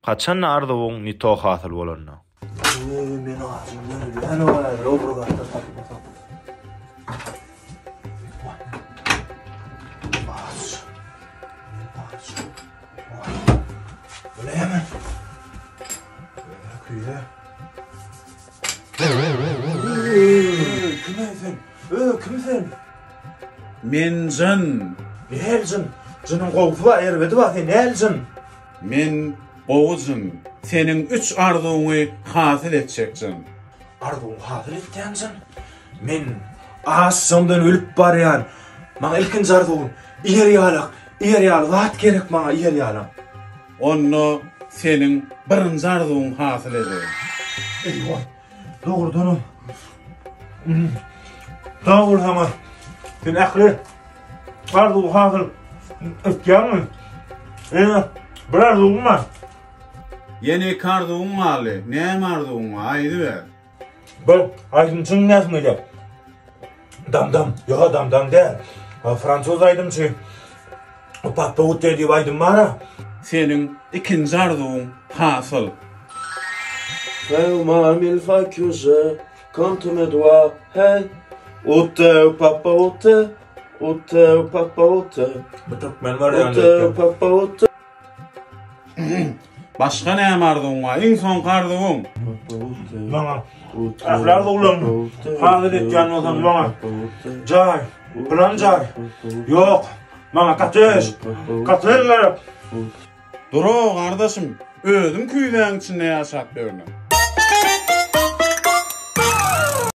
Kaçan ardugyň nitoh hasyl bolanna. Men ağzımdan ölen var, oburgatta tapmatam. Böyle hemen. Böyle Kimsen? Men jyn. Elcin. Jının gowsu var, erbedi var, sen elcin. Men Oğuz'un senin 3 arzuğunu hasil edeceksin. Ardugyň hasyl etdänsin. Men aşamdan ölüp barýan. Maňa ilkinji ardugyň ýer ýaly zat gerek maňa ýer ýaly. Onu senin 1-nji arzuğun hasil eder. Eyvah. Doğrudan. Doğru ama. Sen aklı. Ardugy hasyl etdänmi? Bir ardugyň var. Yeni karduğun malı, ne marduğun aydı ver. Bu aydınçın näsmeli? Dam. Yo dam değil. Fransız aydınçı. O papa utte diýip aydın mara. Senin 2-nji arzuğun hasyl. Ferme mille fois que je compte mes doigts, hey. Ute, papa, ute. Ute, papa, ute. Bu Türkmen var yani. Ute, papa, ute. Başka ne marduğun var? En son karduğun. Bana. Ahlar doğulan. Hasyl etdän bolsam bana. Jay. Plan jay. Yok. Bana kaçış. Duro kardeşim, özüm küýden içinde ýaşap berdim.